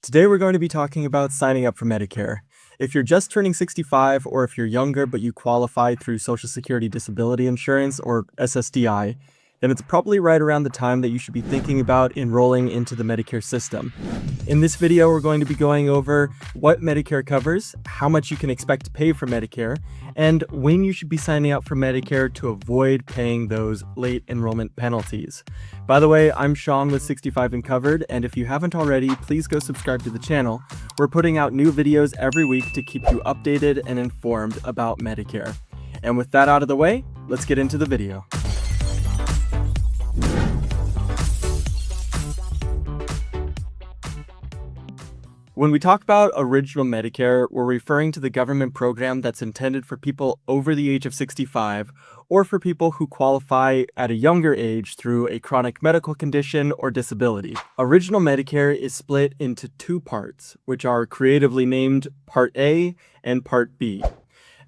Today we're going to be talking about signing up for Medicare. If you're just turning 65 or if you're younger but you qualify through Social Security Disability Insurance or SSDI, then it's probably right around the time that you should be thinking about enrolling into the Medicare system. In this video, we're going to be going over what Medicare covers, how much you can expect to pay for Medicare, and when you should be signing up for Medicare to avoid paying those late enrollment penalties. By the way, I'm Sean with 65 and Covered, and if you haven't already, please go subscribe to the channel. We're putting out new videos every week to keep you updated and informed about Medicare. And with that out of the way, let's get into the video. When we talk about Original Medicare, we're referring to the government program that's intended for people over the age of 65 or for people who qualify at a younger age through a chronic medical condition or disability. Original Medicare is split into two parts, which are creatively named Part A and Part B.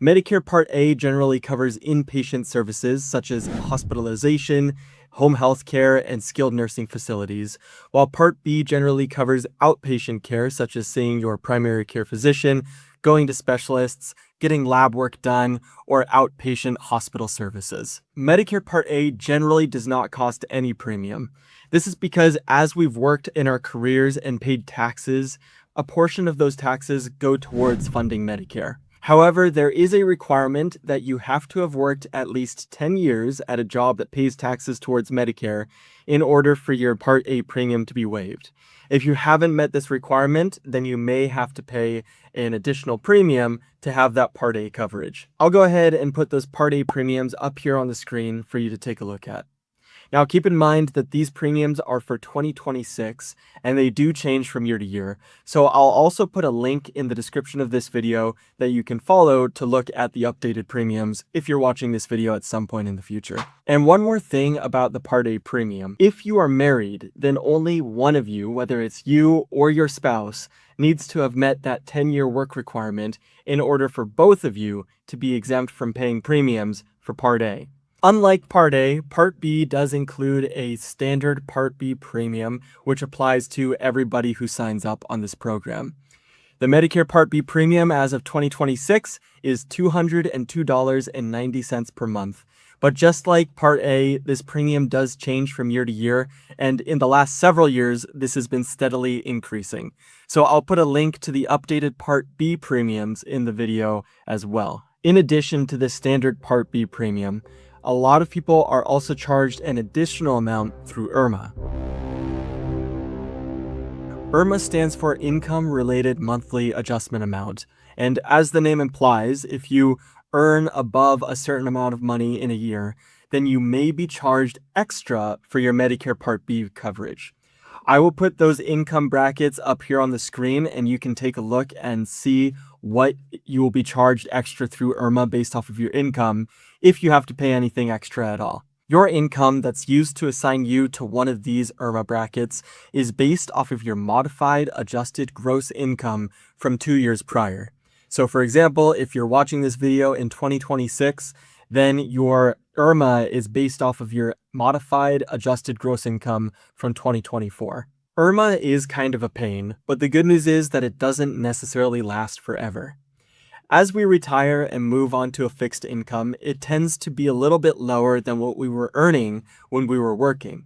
Medicare Part A generally covers inpatient services such as hospitalization, home health care, and skilled nursing facilities, while Part B generally covers outpatient care such as seeing your primary care physician, going to specialists, getting lab work done, or outpatient hospital services. Medicare Part A generally does not cost any premium. This is because as we've worked in our careers and paid taxes, a portion of those taxes go towards funding Medicare. However, there is a requirement that you have to have worked at least 10 years at a job that pays taxes towards Medicare in order for your Part A premium to be waived. If you haven't met this requirement, then you may have to pay an additional premium to have that Part A coverage. I'll go ahead and put those Part A premiums up here on the screen for you to take a look at. Now, keep in mind that these premiums are for 2026 and they do change from year to year. So I'll also put a link in the description of this video that you can follow to look at the updated premiums if you're watching this video at some point in the future. And one more thing about the Part A premium. If you are married, then only one of you, whether it's you or your spouse, needs to have met that 10-year work requirement in order for both of you to be exempt from paying premiums for Part A. Unlike Part A, Part B does include a standard Part B premium, which applies to everybody who signs up on this program. The Medicare Part B premium as of 2026 is $202.90 per month. But just like Part A, this premium does change from year to year, and in the last several years, this has been steadily increasing. So I'll put a link to the updated Part B premiums in the video as well. In addition to the standard Part B premium, a lot of people are also charged an additional amount through IRMAA. IRMAA stands for Income Related Monthly Adjustment Amount, and as the name implies, if you earn above a certain amount of money in a year, then you may be charged extra for your Medicare Part B coverage. I will put those income brackets up here on the screen and you can take a look and see what you will be charged extra through IRMAA based off of your income if you have to pay anything extra at all. Your income that's used to assign you to one of these IRMAA brackets is based off of your modified adjusted gross income from 2 years prior. So for example, if you're watching this video in 2026, then your IRMAA is based off of your modified adjusted gross income from 2024. IRMAA is kind of a pain, but the good news is that it doesn't necessarily last forever. As we retire and move on to a fixed income, it tends to be a little bit lower than what we were earning when we were working.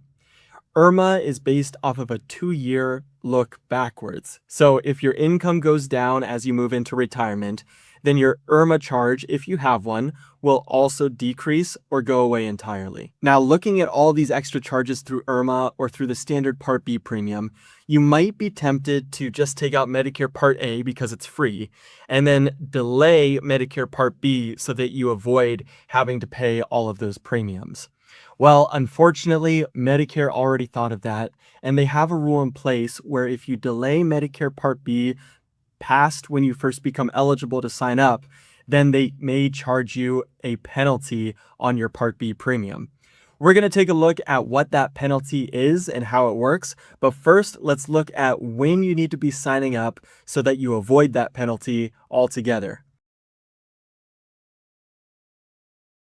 IRMAA is based off of a 2-year look backwards. So if your income goes down as you move into retirement, then your IRMAA charge, if you have one, will also decrease or go away entirely. Now, looking at all these extra charges through IRMAA or through the standard Part B premium, you might be tempted to just take out Medicare Part A because it's free, and then delay Medicare Part B so that you avoid having to pay all of those premiums. Well, unfortunately, Medicare already thought of that, and they have a rule in place where if you delay Medicare Part B past when you first become eligible to sign up, then they may charge you a penalty on your Part B premium. We're going to take a look at what that penalty is and how it works, but first let's look at when you need to be signing up so that you avoid that penalty altogether.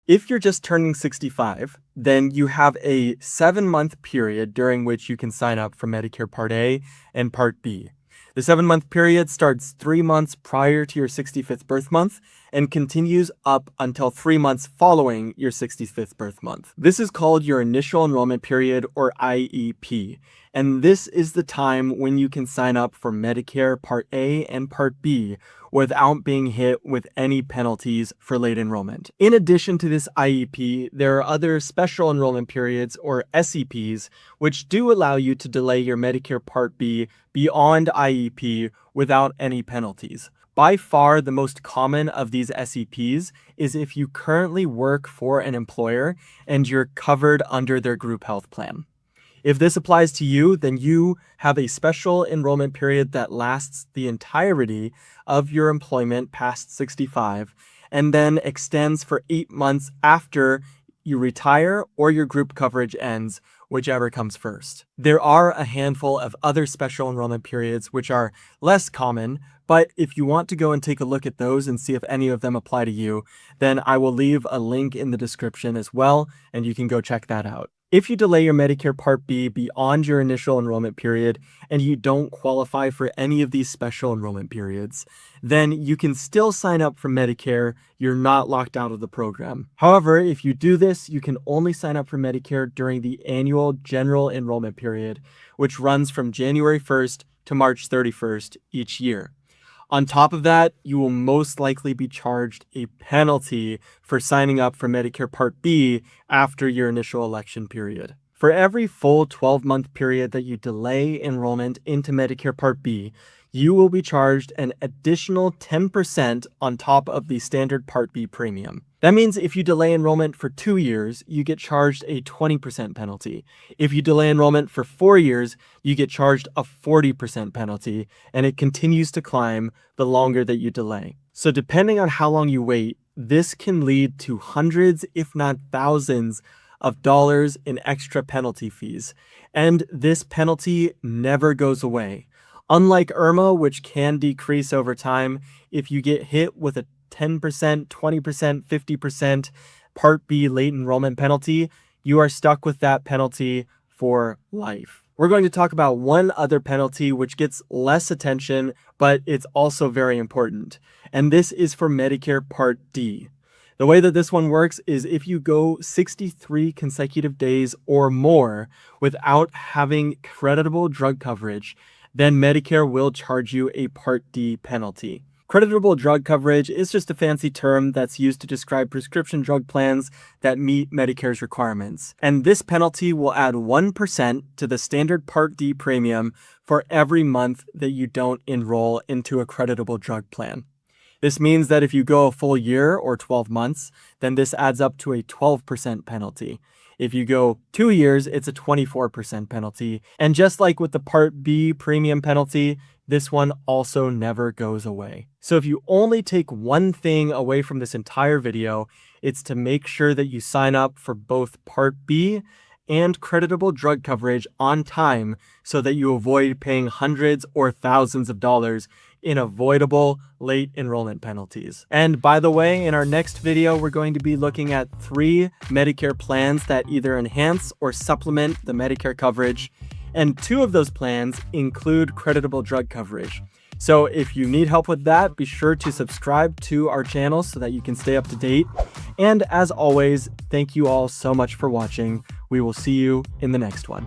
If you're just turning 65, then you have a 7-month period during which you can sign up for Medicare Part A and Part B. The 7-month period starts 3 months prior to your 65th birth month and continues up until 3 months following your 65th birth month. This is called your initial enrollment period, or IEP, and this is the time when you can sign up for Medicare Part A and Part B without being hit with any penalties for late enrollment. In addition to this IEP, there are other special enrollment periods, or SEPs, which do allow you to delay your Medicare Part B beyond IEP without any penalties. By far, the most common of these SEPs is if you currently work for an employer and you're covered under their group health plan. If this applies to you, then you have a special enrollment period that lasts the entirety of your employment past 65 and then extends for 8 months after you retire or your group coverage ends, whichever comes first. There are a handful of other special enrollment periods which are less common, but if you want to go and take a look at those and see if any of them apply to you, then I will leave a link in the description as well, and you can go check that out. If you delay your Medicare Part B beyond your initial enrollment period and you don't qualify for any of these special enrollment periods, then you can still sign up for Medicare. You're not locked out of the program. However, if you do this, you can only sign up for Medicare during the annual general enrollment period, which runs from January 1st to March 31st each year. On top of that, you will most likely be charged a penalty for signing up for Medicare Part B after your initial election period. For every full 12-month period that you delay enrollment into Medicare Part B, you will be charged an additional 10% on top of the standard Part B premium. That means if you delay enrollment for 2 years, you get charged a 20% penalty. If you delay enrollment for 4 years, you get charged a 40% penalty, and it continues to climb the longer that you delay. So depending on how long you wait, this can lead to hundreds, if not thousands, of dollars in extra penalty fees. And this penalty never goes away. Unlike IRMAA, which can decrease over time, if you get hit with a 10%, 20%, 50% Part B late enrollment penalty, you are stuck with that penalty for life. We're going to talk about one other penalty which gets less attention, but it's also very important. And this is for Medicare Part D. The way that this one works is if you go 63 consecutive days or more without having creditable drug coverage, then Medicare will charge you a Part D penalty. Creditable drug coverage is just a fancy term that's used to describe prescription drug plans that meet Medicare's requirements. And this penalty will add 1% to the standard Part D premium for every month that you don't enroll into a creditable drug plan. This means that if you go a full year or 12 months, then this adds up to a 12% penalty. If you go 2 years, it's a 24% penalty. And just like with the Part B premium penalty, this one also never goes away. So if you only take one thing away from this entire video, it's to make sure that you sign up for both Part B and creditable drug coverage on time so that you avoid paying hundreds or thousands of dollars in avoidable late enrollment penalties. And by the way, in our next video, we're going to be looking at 3 Medicare plans that either enhance or supplement the Medicare coverage, and 2 of those plans include creditable drug coverage. So if you need help with that, be sure to subscribe to our channel so that you can stay up to date. And as always, thank you all so much for watching. We will see you in the next one.